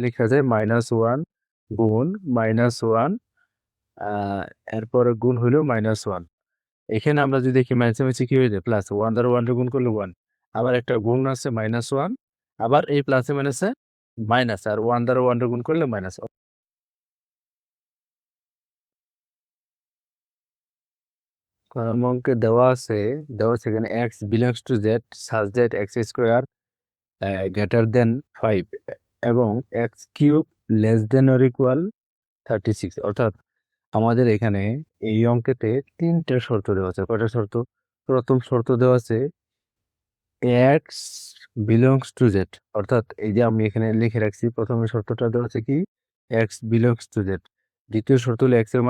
লেখা যায় -1 গুণ -1 এরপরে গুণ হইলো -1। এখানে আমরা যদি দেখি মাঝামাঝি কি হয়ে যায় প্লাস 1 দ্বারা 1 রে গুণ করলে 1। আবার একটা গুণ আছে -1, আবার এই প্লাসে মাইনাসে মাইনাস, আর 1 দ্বারা 1 রে গুণ করলে মাইনাস। অঙ্কে দেওয়া আছে এখানে x belongs to z such that x square greater than 5 এবং x cube less than or equal 36। অর্থাৎ আমাদের এখানে এই অঙ্কেতে ৩টা শর্ত দেওয়া আছে। কয়টা শর্ত? প্রথম শর্ত দেওয়া আছে x belongs to z, অর্থাৎ এই যে আমি এখানে লিখে রাখছি প্রথম শর্তটা দেওয়া আছে কি x belongs to z। দ্বিতীয় শর্ত হলো x এর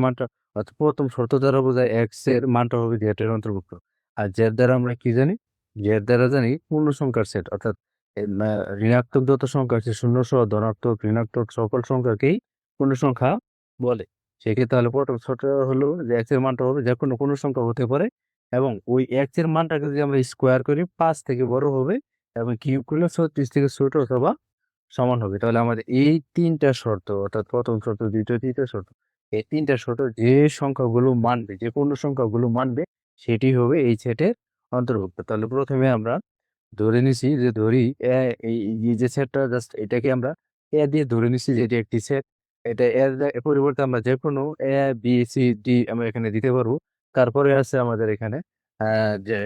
মানটা অর্থাৎ প্রথম শর্ত দ্বারা বোঝায় x এর মানটা হবে z এর অন্তর্ভুক্ত। আর z দ্বারা আমরা কি জানি? z দ্বারা জানি পূর্ণ সংখ্যার সেট, অর্থাৎ ঋণাত্মক যত সংখ্যা আছে শূন্য সহ ধনাত্মক ঋণাত্মক সকল সংখ্যাকেই পূর্ণ সংখ্যা বলে। সেক্ষেত্রে তাহলে প্রথম শর্ত হলো যে x এর মানটা হবে যে কোনো পূর্ণ সংখ্যা হতে পারে, এবং ওই x এর মানটাকে যদি আমরা স্কোয়ার করি 5 থেকে বড় হবে এবং কিউব করলে 36 থেকে ছোট অথবা সমান হবে। তাহলে আমাদের এই ৩টা শর্ত, অর্থাৎ প্রথম শর্ত, দ্বিতীয়, তৃতীয় শর্ত, এই ৩টা শর্ত যে সংখ্যাগুলো মানবে, যে পূর্ণ সংখ্যাগুলো মানবে সেটি হবে এই সেটের অন্তর্ভুক্ত। তাহলে প্রথমে আমরা ধরে নিছি যে এই যে সেটটা জাস্ট এটাকে আমরা এ দিয়ে ধরে নিছি যে এটি একটি সেট। এটা এর পরিবর্তে আমরা যেকোনো এ, বি, সি, ডি আমরা এখানে দিতে পারবো। তারপরে আছে আমাদের এখানে যে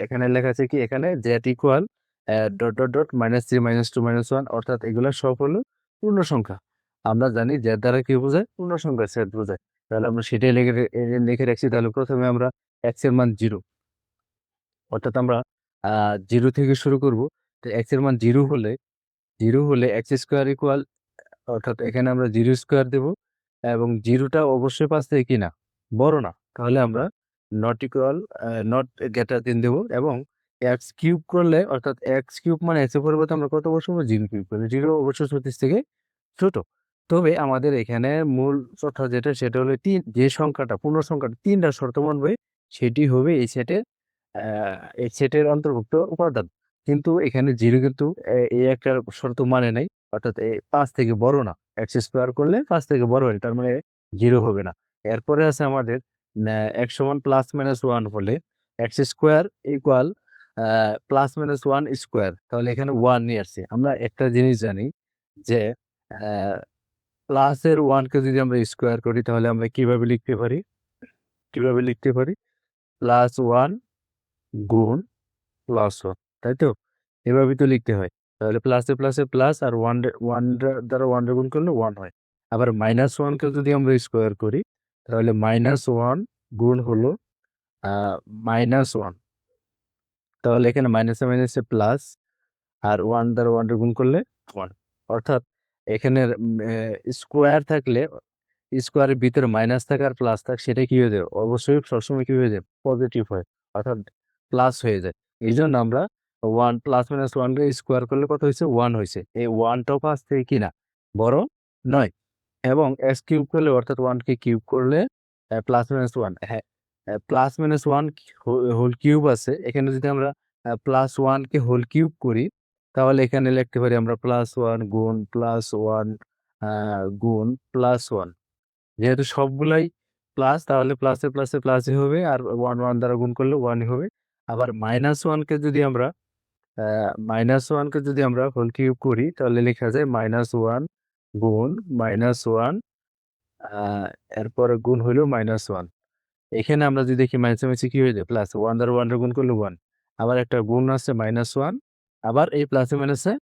এখানে লেখা আছে কি এখানে জেড ইকুয়াল -3 -2 -1, অর্থাৎ এগুলা সব হলো পূর্ণ সংখ্যা। আমরা জানি জেড দ্বারা কি বোঝায়? পূর্ণ সংখ্যা সেট বোঝায়। তাহলে আমরা সেটাই লিখে রাখছি। তাহলে প্রথমে আমরা এক্স এর মান 0, অর্থাৎ আমরা 0 থেকে শুরু করব। তো এক্স এর মান 0 হলে এক্স স্কোয়ার ইকুয়াল, অর্থাৎ এখানে আমরা 0 স্কোয়ার দেব এবং 0টা অবশ্যই 5 থেকে কি না বড় না, তাহলে আমরা not equal not greater than দেবো। এবং এক্স কিউব করলে, অর্থাৎ এক্স কিউব মানে এক্স এর পরিবর্তে আমরা কত বসাবো? 0 কিউব করলে 0 অবশ্যই 36 থেকে ছোট। তবে আমাদের এখানে মূল কথা যেটা সেটা হলো যে সংখ্যাটা পূর্ণ সংখ্যাটা 3টা শর্ত মানবে সেটি হবে এই সেটের অন্তর্ভুক্ত উপাদান। কিন্তু এখানে 0 কিন্তু এই একটা শর্ত মানে নাই, অর্থাৎ 5 থেকে বড় না। এক্স স্কোয়ার করলে 5 থেকে বড় হয়, তার মানে 0 হবে না। এরপরে আছে আমাদের x সমান +-1 হলে এক্স স্কোয়ার ইকুয়াল +-1 স্কোয়ার, তাহলে এখানে 1 নিয়ে আসছি। আমরা একটা জিনিস জানি যে প্লাসের 1 কে যদি আমরা স্কোয়ার করি তাহলে আমরা কিভাবে লিখতে পারি? +1 গুণ +1, তাই তো? এভাবেই তো লিখতে হয়। তাহলে প্লাসে প্লাসে প্লাস, আর 1 দ্বারা 1 রে গুণ করলে 1 হয়। আবার -1 কে যদি আমরা স্কোয়ার করি তাহলে -1 গুণ হলো -1, তাহলে এখানে মাইনাসে মাইনাসে প্লাস, আর 1 দ্বারা 1 রে গুণ করলে 1। অর্থাৎ এখানের স্কোয়ার থাকলে স্কোয়ারের ভিতরে মাইনাস থাকে আর প্লাস থাকে, সেটা কি হয়ে যায়? অবশ্যই সবসময় কি হয়ে যায়? পজিটিভ হয়, অর্থাৎ প্লাস হয়ে যায়। এই জন্য আমরা 1 +-1 রে স্কোয়ার করলে কত হয়েছে? 1 হয়েছে। এই 1 টাও 5 থেকে কি না বড় নয়। এবং এক্স কিউব করলে, অর্থাৎ 1 কে কিউব করলে +-1, হ্যাঁ, +-1 হোল কিউব আছে। এখানে যদি আমরা +1 কে হোল কিউব করি তাহলে এখানে লিখতে পারি আমরা +1 গুণ +1 গুণ +1। যেহেতু সবগুলাই প্লাস, তাহলে প্লাসে প্লাসে প্লাসই হবে, আর 1 দ্বারা গুণ করলে 1ই হবে। আবার -1 কে যদি আমরা হোল কিউব করি তাহলে লেখা যায় -1 গুণ -1 এরপরে গুণ হইলো -1। এখানে আমরা যদি দেখি মাঝামাঝি কি হয়ে যায়? প্লাস 1 দ্বারা 1 রে গুণ করলে 1। আবার একটা গুণ আছে -1, আবার এই প্লাসে মাইনাসে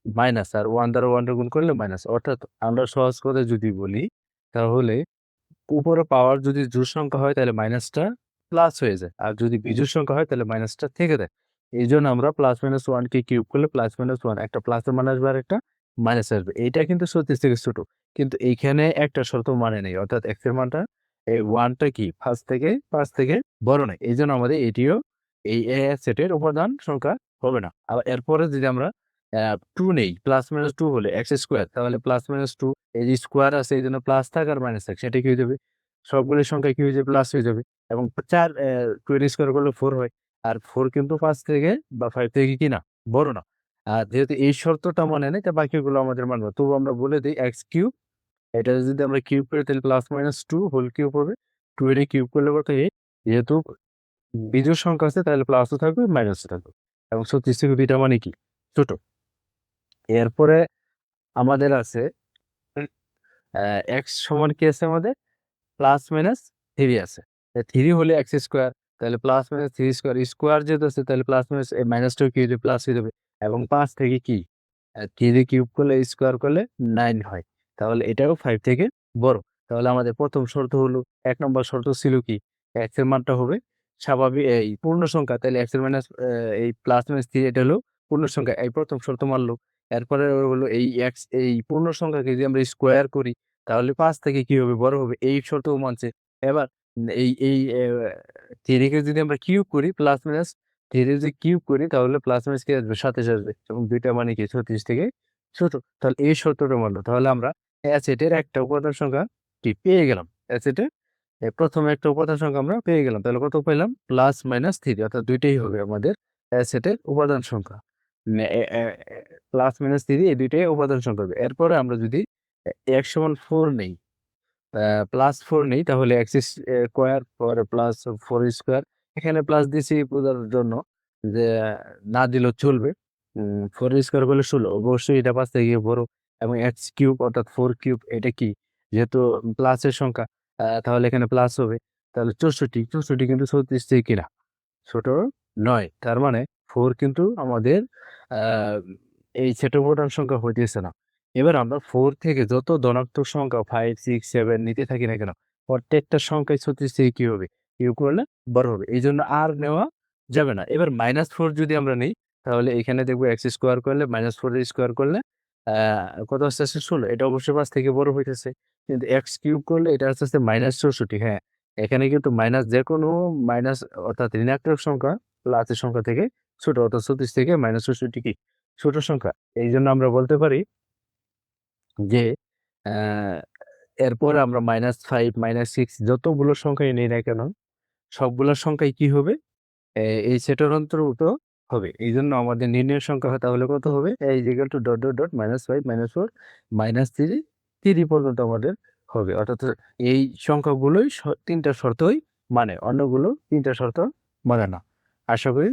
মাইনাস, আর 1 দ্বারা 1 রে গুণ করলে মাইনাস। অর্থাৎ আমরা সহজ করে যদি বলি তাহলে উপরে পাওয়ার যদি জোড় সংখ্যা হয় তাহলে মাইনাসটা প্লাস হয়ে যায়, আর যদি বিজোড় সংখ্যা হয় তাহলে মাইনাসটা থেকে যায়। এই জন্য আমরা +-1 কে কিউব করলে +-1 একটা প্লাসের মান আসবে আর একটা মাইনাস আসবে। এইটা কিন্তু 36 থেকে ছোট। কিন্তু এইখানে একটা শর্ত মানে নেই, অর্থাৎ x এর মানটা এই 1 টা কি 5 থেকে বড় নয়। এই জন্য আমাদের এটিও এই সেটের উপাদান সংখ্যা হবে না। আবার এরপরে যদি আমরা 2 নেই, +-2 হলে x স্কোয়ার, তাহলে +-2 এই যে স্কোয়ার আছে এই জন্য প্লাস থাক আর মাইনাস থাক সেটা কি হয়ে যাবে? সবগুলোর সংখ্যা কি হয়ে যাবে? প্লাস হয়ে যাবে। এবং 4 2 এর স্কোয়ার করলে 4 হয়। আর 4 কিন্তু 5 থেকে বা 5 থেকে কি না বড় না। আর যেহেতু এই শর্তটা মানে নেই, তা বাকিগুলো আমাদের মানবো। তবু আমরা বলে দিই এক্স কিউব, এটা যদি আমরা কিউব করি তাহলে plus minus two whole cube হবে। টু এর কিউব করলে কত এইট, যেহেতু বিজোড় সংখ্যা আছে তাহলে প্লাসও থাকবে মাইনাসও থাকবে, এবং 36 থেকে 2টা মানে কি ছোট। এরপরে আমাদের আছে এক্স সমান কি আছে আমাদের, প্লাস মাইনাস থ্রি আছে। থ্রি হলে এক্স স্কোয়ার, তাহলে plus minus three square, square যেহেতু আছে তাহলে প্লাস মাইনাস মাইনাসটাও কি হয়ে প্লাস হয়ে যাবে। এবং 5 থেকে কি থ্রি কিউব করলে স্কোয়ার করলে 9 হয়, তাহলে এটাও 5 থেকে বড়। তাহলে আমাদের প্রথম শর্ত হলো, 1 নম্বর শর্ত ছিল কি, এক্স এর মানটা হবে স্বাভাবিক এই পূর্ণ সংখ্যা, তাহলে এক্স এর মাইনাস এই প্লাস মাইনাস থ্রি এটা হলো পূর্ণ সংখ্যা, এই প্রথম শর্ত মানলো। এরপরে হলো এই এক্স এই পূর্ণ সংখ্যাকে যদি আমরা স্কোয়ার করি তাহলে 5 থেকে কি হবে বড় হবে, এই শর্তও মানছে। এবার এই থ্রিকে যদি আমরা কিউব করি প্লাস মাইনাস থ্রি যদি কিউব করি তাহলে প্লাস মাইনাস কি আসবে 27 আসবে, এবং 2টা মানে কি 36 থেকে ছোট। তাহলে এই শর্তটা মানলো, তাহলে আমরা অ্যাসেটের একটা উপাদান সংখ্যা কি পেয়ে গেলাম। অ্যাসেটের প্রথম একটা উপাদান সংখ্যা আমরা পেয়ে গেলাম, তাহলে কত পেলাম প্লাস মাইনাস থ্রি, অর্থাৎ 2টাই হবে আমাদের অ্যাসেটের উপাদান সংখ্যা। প্লাস মাইনাস থ্রি এই 2টাই উপাদান সংখ্যা হবে। এরপরে আমরা যদি এক্স সমান 4 নেই, প্লাস 4 নেই, তাহলে এক্স স্কোয়ার পরে প্লাস 4 স্কোয়ার, এখানে প্লাস দিছি বোঝার জন্য যে না দিলেও চলবে। 4 স্কোয়ার করলে 16, অবশ্যই এটা 5 থেকে বড়। এবং এক্স কিউব অর্থাৎ 4 কিউব এটা কি, যেহেতু প্লাসের সংখ্যা তাহলে এখানে প্লাস হবে, তাহলে 64, 64 কিন্তু 36 থেকে কিনা ছোট নয়, তার মানে 4 কিন্তু আমাদের আহ এই ছোট প্রধান সংখ্যা হইতেছে না। এবার আমরা 4 থেকে যত ধনাত্মক সংখ্যা 5, 6, 7 নিতে থাকি না কেন, প্রত্যেকটা সংখ্যায় 36 থেকে কি হবে কিউব করলে বড় হবে, এই জন্য আর নেওয়া যাবে না। এবার -4 যদি আমরা নিই তাহলে এখানে দেখবো এক্স স্কোয়ার করলে -4 স্কোয়ার করলে কত আসতে আসছে 16, এটা অবশ্যই 5 থেকে বড় হইতেছে। কিন্তু এক্স কিউব করলে এটা আসতে আসছে -64। হ্যাঁ, এখানে কিন্তু মাইনাস যে কোনো মাইনাস অর্থাৎ ঋণাত্মক সংখ্যা প্লাসের সংখ্যা থেকে ছোট, অর্থাৎ 36 থেকে -64 কি ছোট সংখ্যা। এই জন্য আমরা বলতে পারি যে আহ, এরপর আমরা -5, -6 যতগুলো সংখ্যাই নেই না কেন সবগুলো সংখ্যাই কি হবে এই সেটের অন্তর্ভুক্ত হবে। এই জন্য আমাদের নির্ণয়ের সংখ্যা তাহলে কত হবে, এই equal to dot dot dot -5, -4, -3, 3 পর্যন্ত আমাদের হবে। অর্থাৎ এই সংখ্যাগুলোই 3টা শর্তই মানে, অন্যগুলো 3টা শর্ত মানে না। আশা করি